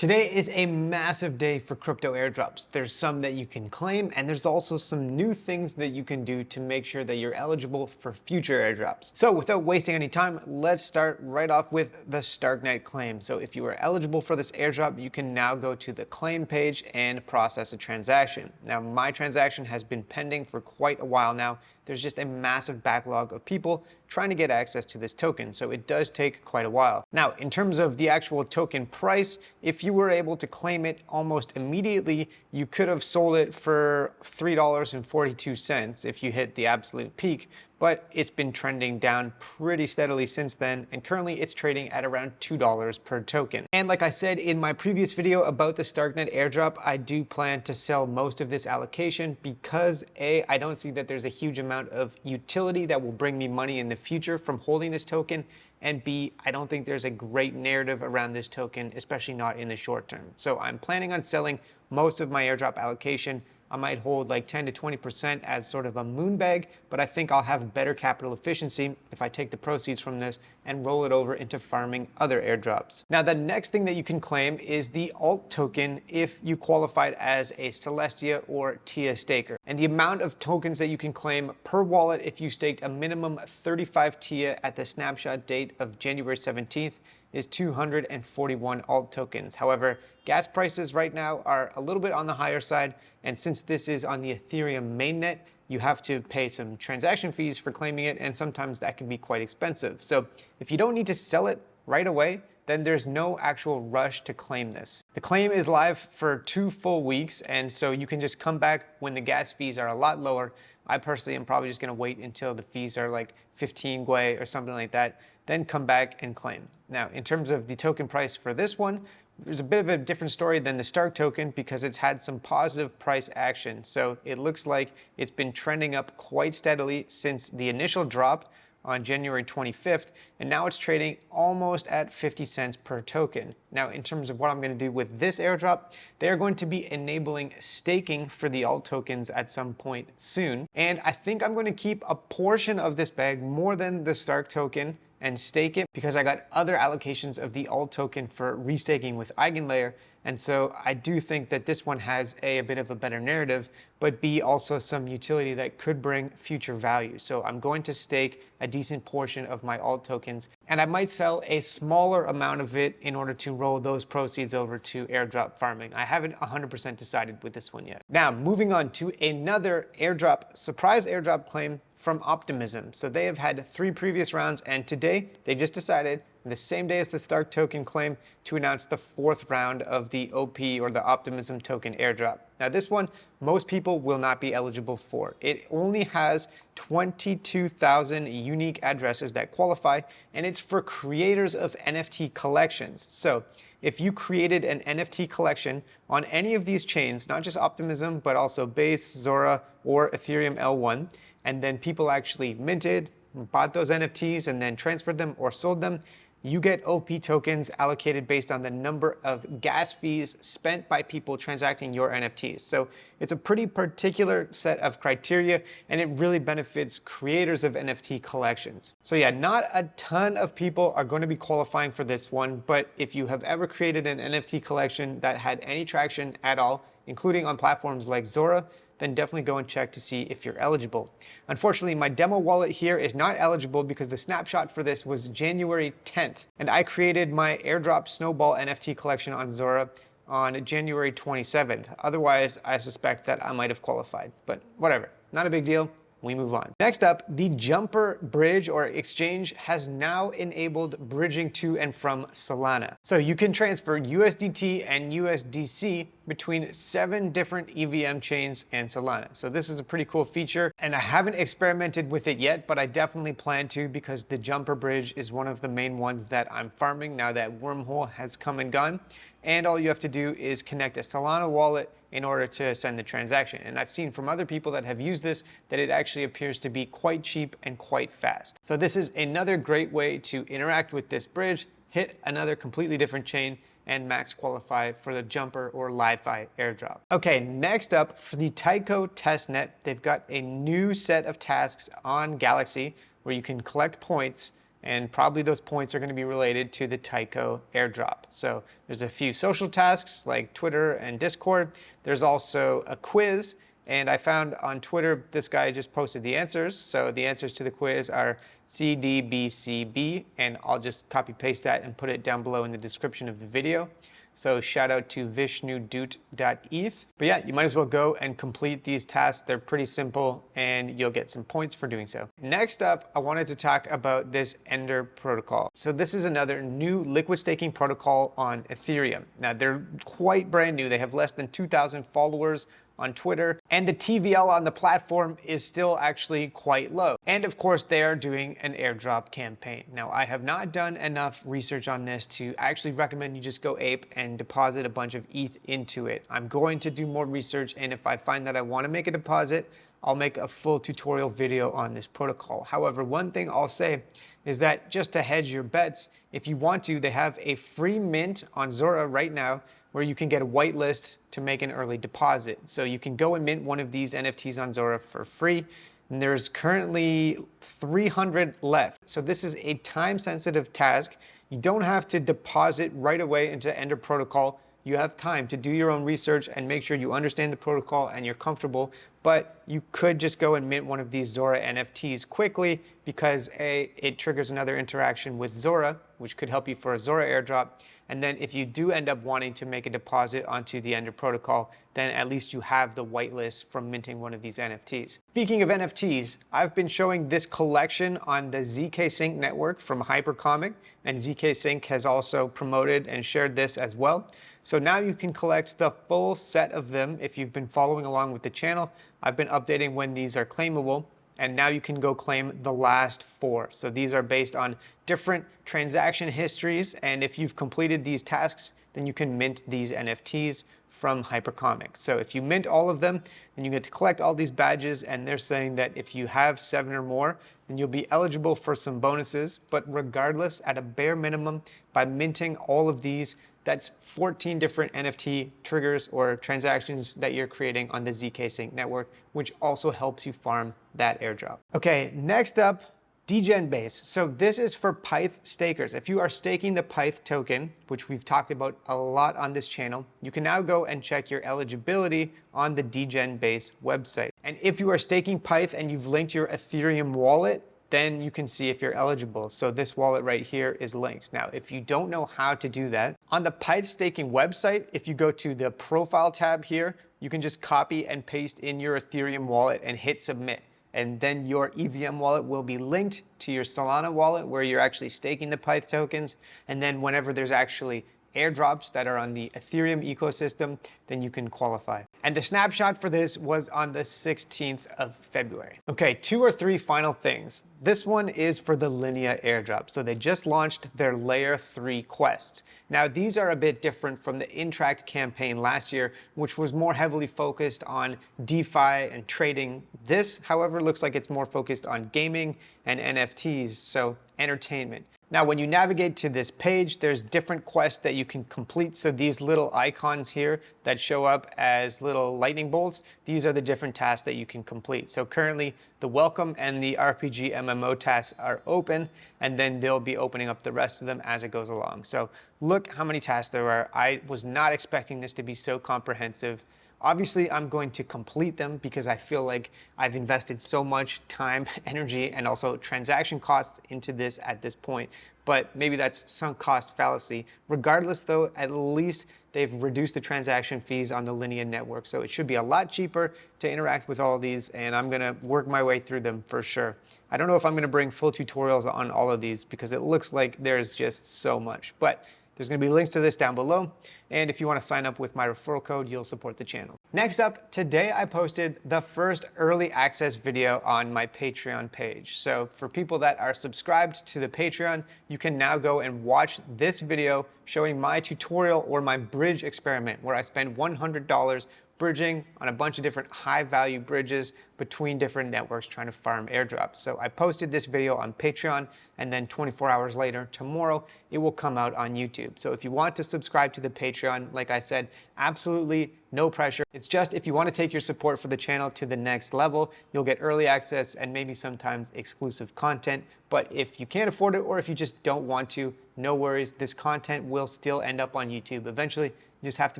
Today is a massive day for crypto airdrops. There's some that you can claim, and there's also some new things that you can do to make sure that you're eligible for future airdrops. So without wasting any time, let's start right off with the Starknet claim. So if you are eligible for this airdrop, you can now go to the claim page and process a transaction. Now, my transaction has been pending for quite a while now. There's just a massive backlog of people trying to get access to this token, so it does take quite a while. Now, in terms of the actual token price, if you were able to claim it almost immediately, you could have sold it for $3.42 if you hit the absolute peak, but it's been trending down pretty steadily since then, and currently it's trading at around $2 per token. And like I said in my previous video about the Starknet airdrop, I do plan to sell most of this allocation because A, I don't see that there's a huge amount of utility that will bring me money in the future from holding this token, and B, I don't think there's a great narrative around this token, especially not in the short term. So I'm planning on selling most of my airdrop allocation. I might hold like 10 to 20% as sort of a moon bag, but I think I'll have better capital efficiency if I take the proceeds from this and roll it over into farming other airdrops. Now, the next thing that you can claim is the alt token if you qualified as a Celestia or TIA staker. And the amount of tokens that you can claim per wallet if you staked a minimum 35 TIA at the snapshot date of January 17th is 241 alt tokens. However, gas prices right now are a little bit on the higher side, and since this is on the Ethereum mainnet, you have to pay some transaction fees for claiming it, and sometimes that can be quite expensive. So if you don't need to sell it right away, then there's no actual rush to claim this. The claim is live for 2 full weeks, and so you can just come back when the gas fees are a lot lower. I personally am probably just gonna wait until the fees are like 15 Gwei or something like that, then come back and claim. Now, in terms of the token price for this one, there's a bit of a different story than the Stark token because it's had some positive price action. So it looks like it's been trending up quite steadily since the initial drop on January 25th, and now it's trading almost at 50 cents per token. Now, in terms of what I'm going to do with this airdrop, they are going to be enabling staking for the alt tokens at some point soon, and I think I'm going to keep a portion of this bag more than the Stark token and stake it because I got other allocations of the alt token for restaking with Eigenlayer. And so I do think that this one has a bit of a better narrative, but B, also some utility that could bring future value. So I'm going to stake a decent portion of my alt tokens, and I might sell a smaller amount of it in order to roll those proceeds over to airdrop farming. I haven't 100% decided with this one yet. Now, moving on to another airdrop, surprise airdrop claim from Optimism. So they have had 3 previous rounds, and today they just decided, the same day as the Stark token claim, to announce the 4th round of the OP or the Optimism token airdrop. Now this one, most people will not be eligible for. It only has 22,000 unique addresses that qualify, and it's for creators of NFT collections. So if you created an NFT collection on any of these chains, not just Optimism, but also Base, Zora, or Ethereum L1, and then people actually minted, bought those NFTs, and then transferred them or sold them, you get OP tokens allocated based on the number of gas fees spent by people transacting your NFTs. So it's a pretty particular set of criteria, and it really benefits creators of NFT collections. So yeah, not a ton of people are going to be qualifying for this one, but if you have ever created an NFT collection that had any traction at all, including on platforms like Zora, then definitely go and check to see if you're eligible. Unfortunately, my demo wallet here is not eligible because the snapshot for this was January 10th, and I created my airdrop snowball NFT collection on Zora on January 27th. Otherwise, I suspect that I might have qualified, but whatever, not a big deal. We move on. Next up, the Jumper bridge or exchange has now enabled bridging to and from Solana. So you can transfer USDT and USDC between 7 different EVM chains and Solana. So this is a pretty cool feature, and I haven't experimented with it yet, but I definitely plan to because the Jumper bridge is one of the main ones that I'm farming now that Wormhole has come and gone. And all you have to do is connect a Solana wallet in order to send the transaction. And I've seen from other people that have used this that it actually appears to be quite cheap and quite fast. So this is another great way to interact with this bridge, hit another completely different chain, and max qualify for the Jumper or LiFi airdrop. Okay, next up for the Taiko testnet, they've got a new set of tasks on Galaxy where you can collect points and probably those points are going to be related to the Taiko airdrop. So there's a few social tasks like Twitter and Discord. There's also a quiz, and I found on Twitter this guy just posted the answers. So the answers to the quiz are C, D, B, C, B, and I'll just copy paste that and put it down below in the description of the video. So shout out to vishnudut.eth. But yeah, you might as well go and complete these tasks. They're pretty simple and you'll get some points for doing so. Next up, I wanted to talk about this Ender protocol. So this is another new liquid staking protocol on Ethereum. Now they're quite brand new. They have less than 2,000 followers on Twitter, and the TVL on the platform is still actually quite low. And of course, they are doing an airdrop campaign. Now, I have not done enough research on this to actually recommend you just go ape and deposit a bunch of ETH into it. I'm going to do more research, and if I find that I want to make a deposit, I'll make a full tutorial video on this protocol. However, one thing I'll say is that just to hedge your bets, if you want to, they have a free mint on Zora right now where you can get a whitelist to make an early deposit. So you can go and mint one of these NFTs on Zora for free. And there's currently 300 left. So this is a time-sensitive task. You don't have to deposit right away into Ender protocol. You have time to do your own research and make sure you understand the protocol and you're comfortable, but you could just go and mint one of these Zora NFTs quickly because A, it triggers another interaction with Zora, which could help you for a Zora airdrop. And then if you do end up wanting to make a deposit onto the Ender protocol, then at least you have the whitelist from minting one of these NFTs. Speaking of NFTs, I've been showing this collection on the ZK Sync network from Hypercomic, and ZK Sync has also promoted and shared this as well. So now you can collect the full set of them if you've been following along with the channel. I've been updating when these are claimable, and now you can go claim the last 4. So these are based on different transaction histories, and if you've completed these tasks, then you can mint these NFTs from Hypercomic. So if you mint all of them, then you get to collect all these badges, and they're saying that if you have 7 or more, then you'll be eligible for some bonuses. But regardless, at a bare minimum, by minting all of these, that's 14 different NFT triggers or transactions that you're creating on the ZK Sync network, which also helps you farm that airdrop. Okay, next up, degen base. So this is for Pyth stakers. If you are staking the Pyth token, which we've talked about a lot on this channel, you can now go and check your eligibility on the degen base website. And if you are staking Pyth and you've linked your Ethereum wallet, then you can see if you're eligible. So this wallet right here is linked. Now, if you don't know how to do that, on the Pyth staking website, if you go to the profile tab here, you can just copy and paste in your Ethereum wallet and hit submit. And then your EVM wallet will be linked to your Solana wallet where you're actually staking the Pyth tokens. And then whenever there's actually airdrops that are on the Ethereum ecosystem, then you can qualify. And the snapshot for this was on the 16th of February. Okay, 2 or 3 final things. This one is for the Linea airdrop. So they just launched their layer 3 quests. Now these are a bit different from the Intract campaign last year, which was more heavily focused on DeFi and trading. This, however, looks like it's more focused on gaming and NFTs, so entertainment. Now, when you navigate to this page, there's different quests that you can complete. So these little icons here that show up as little lightning bolts, these are the different tasks that you can complete. So currently, the welcome and the RPG MMO tasks are open, and then they'll be opening up the rest of them as it goes along. So look how many tasks there are. I was not expecting this to be so comprehensive. Obviously, I'm going to complete them because I feel like I've invested so much time, energy, and also transaction costs into this at this point. But maybe that's sunk cost fallacy. Regardless though, at least they've reduced the transaction fees on the Linea network. So it should be a lot cheaper to interact with all of these, and I'm gonna work my way through them for sure. I don't know if I'm gonna bring full tutorials on all of these because it looks like there's just so much. But there's going to be links to this down below, and if you want to sign up with my referral code, you'll support the channel. Next up, today I posted the first early access video on my Patreon page. So for people that are subscribed to the Patreon, you can now go and watch this video showing my tutorial or my bridge experiment where I spend $100 bridging on a bunch of different high-value bridges between different networks trying to farm airdrops. So I posted this video on Patreon, and then 24 hours later, tomorrow, it will come out on YouTube. So if you want to subscribe to the Patreon, like I said, absolutely no pressure. It's just if you want to take your support for the channel to the next level, you'll get early access and maybe sometimes exclusive content. But if you can't afford it or if you just don't want to, no worries, this content will still end up on YouTube eventually. You just have to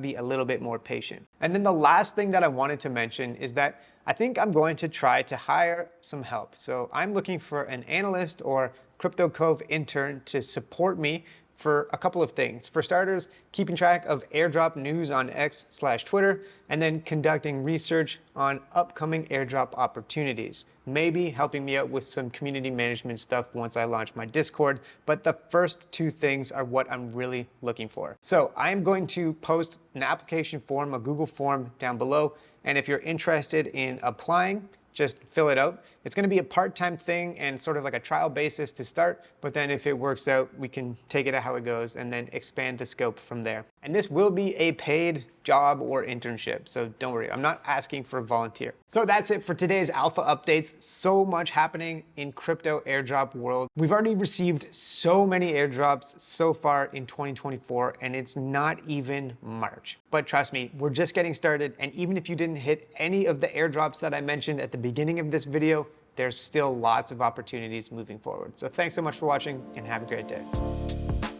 be a little bit more patient. And then the last thing that I wanted to mention is that I think I'm going to try to hire some help. So I'm looking for an analyst or CryptoCove intern to support me for a couple of things. For starters, keeping track of airdrop news on X/Twitter, and then conducting research on upcoming airdrop opportunities. Maybe helping me out with some community management stuff once I launch my Discord, but the first two things are what I'm really looking for. So I'm going to post an application form, a Google form down below, and if you're interested in applying, just fill it out. It's gonna be a part-time thing and sort of like a trial basis to start, but then if it works out, we can take it at how it goes and then expand the scope from there. And this will be a paid job or internship, so don't worry, I'm not asking for a volunteer. So that's it for today's alpha updates. So much happening in crypto airdrop world. We've already received so many airdrops so far in 2024, and it's not even March. But trust me, we're just getting started, and even if you didn't hit any of the airdrops that I mentioned at the beginning of this video, there's still lots of opportunities moving forward. So thanks so much for watching and have a great day.